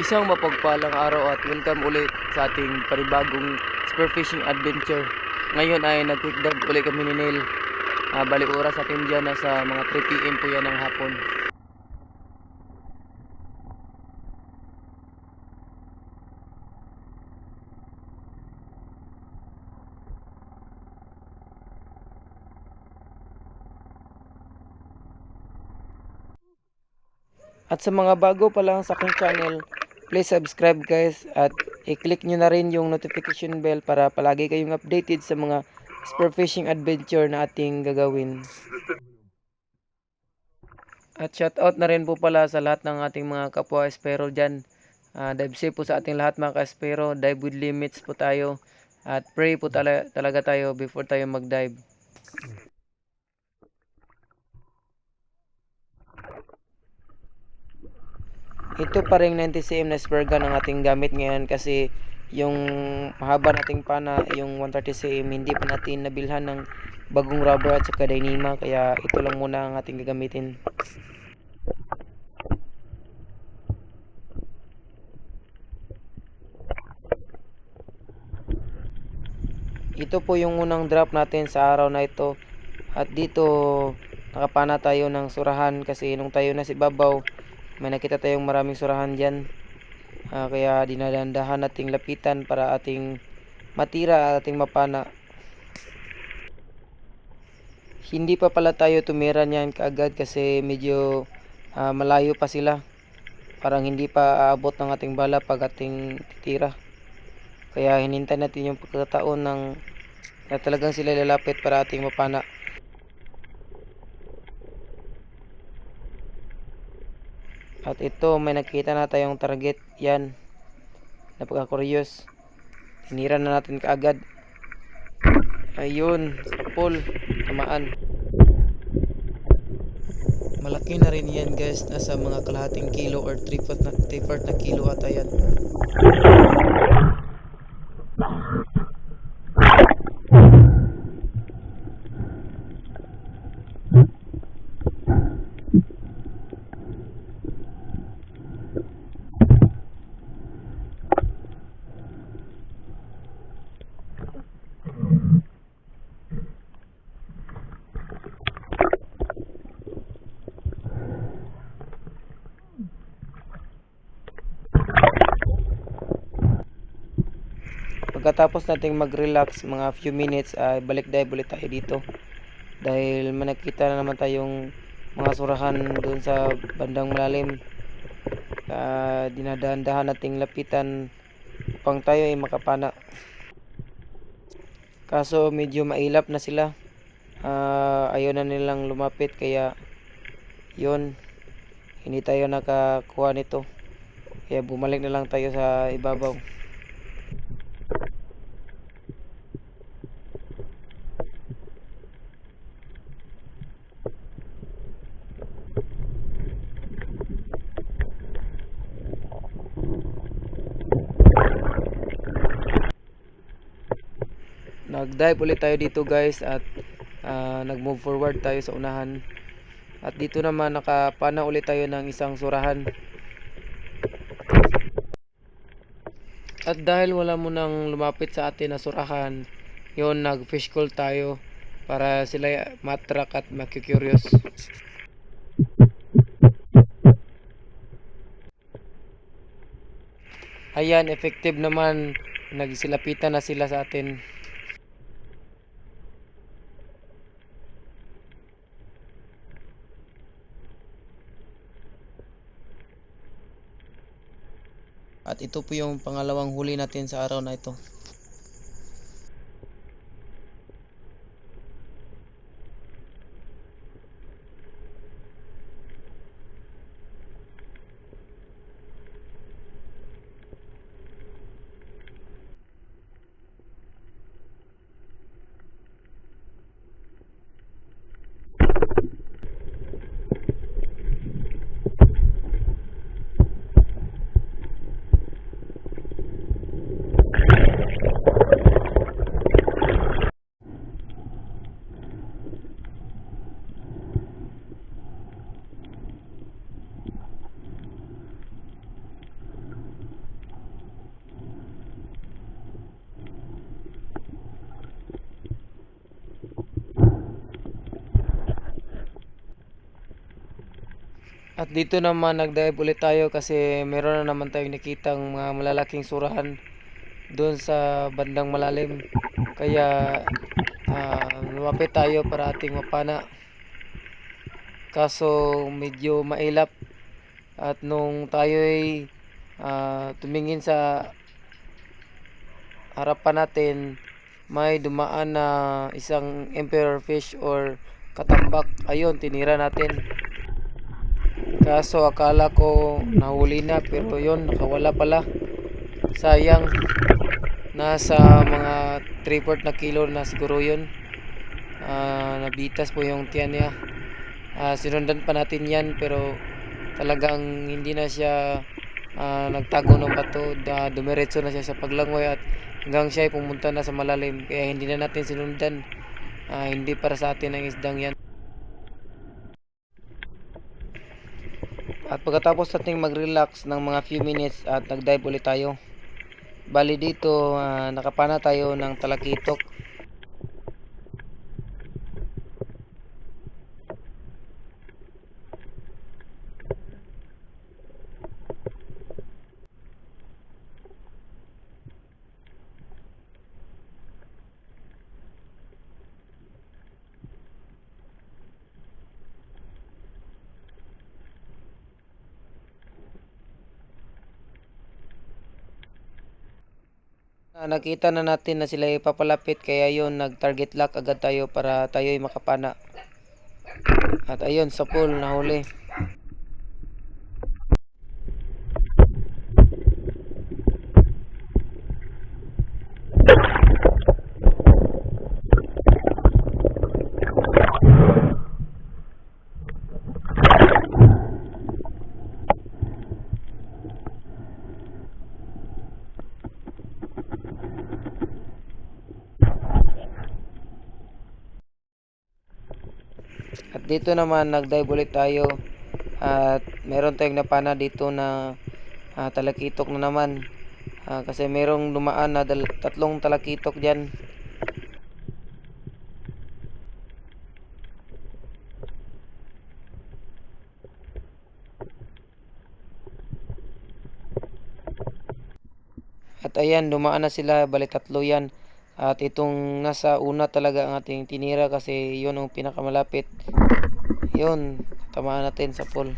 Isang mapagpalang araw at welcome ulit sa ating panibagong spearfishing adventure. Ngayon ay nag-quick dive ulit kami ni Neil. Bali oras natin dyan nasa mga 3 PM po yan ng hapon. At sa mga bago pa lang sa aking channel, please subscribe guys at i-click nyo na rin yung notification bell para palagi kayong updated sa mga spearfishing adventure na ating gagawin. At shoutout na rin po pala sa lahat ng ating mga kapwa espero dyan. Dive safe po sa ating lahat mga ka-espero. Dive with limits po tayo. At pray po talaga tayo before tayo mag-dive. Ito pa rin 90 cm na spear gun ang ating gamit ngayon kasi yung mahaba nating pana, yung 130 cm, hindi pa natin nabilhan ng bagong rubber at saka Dyneema, kaya ito lang muna ang ating gagamitin. Ito po yung unang drop natin sa araw na ito, at dito nakapana tayo ng surahan kasi nung tayo na si babaw may nakita tayong maraming surahan dyan. Kaya dinadandahan nating lapitan para ating matira at ating mapana. Hindi pa pala tayo tumira niyan kaagad kasi medyo malayo pa sila. Parang hindi pa aabot ng ating bala pag ating titira. Kaya hinintay natin yung pagkataon na talagang sila lalapit para ating mapana. At ito, may nakita na tayong target. Yan, napaka-curious. Tinira na natin kaagad. Ayun, sa pool, tamaan. Malaki na rin yan guys, nasa mga kalahating kilo or 3/4 na kilo ata yan. Pagkatapos nating mag-relax mga few minutes, ay balik dive ulit tayo dito dahil may nakita na naman tayong mga surahan doon sa bandang malalim. Dinadahan-dahan nating lapitan upang tayo ay makapana, kaso medyo mailap na sila. Ayaw na nilang lumapit, kaya yun, hindi tayo nakakuha nito, kaya bumalik na lang tayo sa ibabaw. Nag-dive ulit tayo dito guys, at nag-move forward tayo sa unahan. At dito naman nakapana ulit tayo ng isang surahan. At dahil wala mo nang lumapit sa atin na surahan, yun, nag-fish call tayo para sila matrak at makikurious. Ayan, effective naman, nagsilapitan na sila sa atin. At ito po yung pangalawang huli natin sa araw na ito. At dito naman nag-dive ulit tayo kasi meron na naman tayong nakitang mga malalaking surahan doon sa bandang malalim. Kaya lumapit tayo para ating mapana. Kaso medyo mailap at nung tayo ay tumingin sa harapan natin, may dumaan na isang emperor fish or katambak. Ayun, tinira natin. Kaso akala ko nahuli na, pero yun, nakawala pala. Sayang, nasa mga 3/4 na kilo na siguro yun. Nabitas po yung tiyan niya. Sinundan pa natin yan, pero talagang hindi na siya nagtago ng bato. Dumiretso na siya sa paglangoy at hanggang siya ay pumunta na sa malalim. Kaya hindi na natin sinundan. Hindi para sa atin ang isdang yan. At pagkatapos nating mag-relax ng mga few minutes at nag-dive ulit tayo. Bali dito nakapana tayo ng talakitok. Nakita na natin na sila ipapalapit, kaya yun, nag-target lock agad tayo para tayo ay makapana. At ayun, sa pool nahuli. At dito naman nag-dive ulit tayo at meron tayong napana dito na talakitok na naman. Kasi merong dumaan na tatlong talakitok dyan. At ayan, dumaan na sila, bali tatlo yan. At itong nasa una talaga ang ating tinira kasi yun ang pinakamalapit. Yun, tamaan natin sa pool.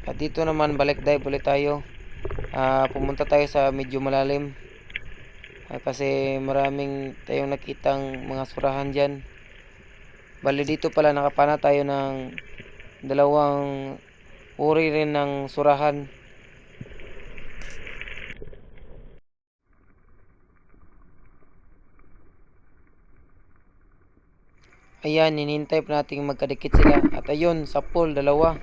At dito naman balik dive ulit tayo. Pumunta tayo sa medyo malalim. Kasi maraming tayong nakitang mga surahan dyan. Bali dito pala nakapana tayo ng dalawang uri rin ng surahan. Ayan, hinihintay pa nating magkadikit sila. At ayun, sa pool, dalawa.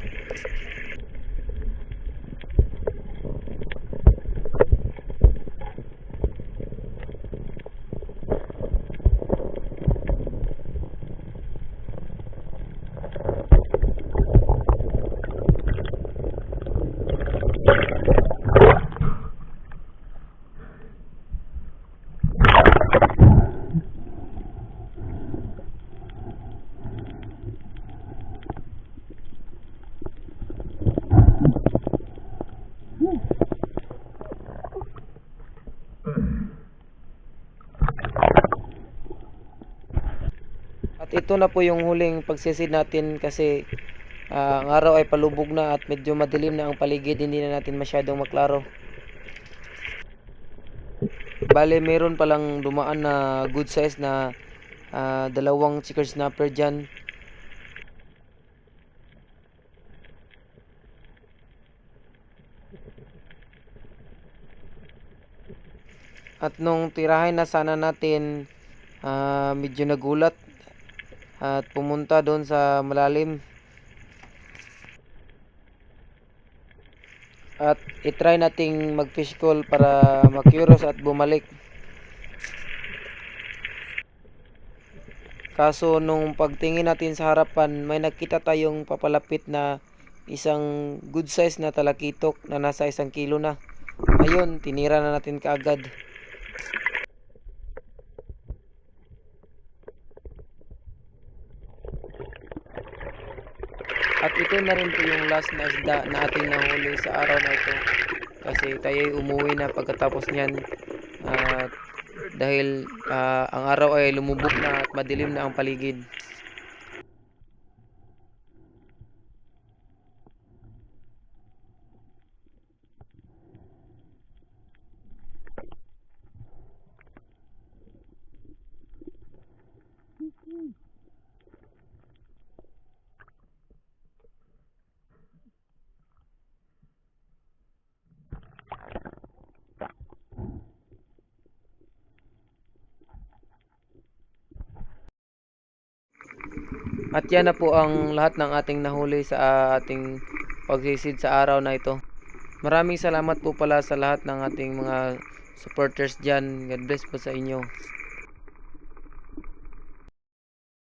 At ito na po yung huling pagsisid natin kasi ang araw ay palubog na at medyo madilim na ang paligid, hindi na natin masyadong maklaro. Bale, meron palang dumaan na good size na dalawang chicken snapper dyan. At nung tirahin na sana natin, medyo nagulat at pumunta doon sa malalim. At itry nating mag-fish call para makyuros at bumalik. Kaso nung pagtingin natin sa harapan, may nakita tayong papalapit na isang good size na talakitok na nasa 1 kilo na. Ayun, tinira na natin kaagad. At ito na rin po yung last na isda na ating nahuli sa araw na ito. Kasi tayo'y umuwi na pagkatapos niyan. At dahil ang araw ay lumubog na at madilim na ang paligid. At yan na po ang lahat ng ating nahuli sa ating pagsisid sa araw na ito. Maraming salamat po pala sa lahat ng ating mga supporters dyan. God bless po sa inyo.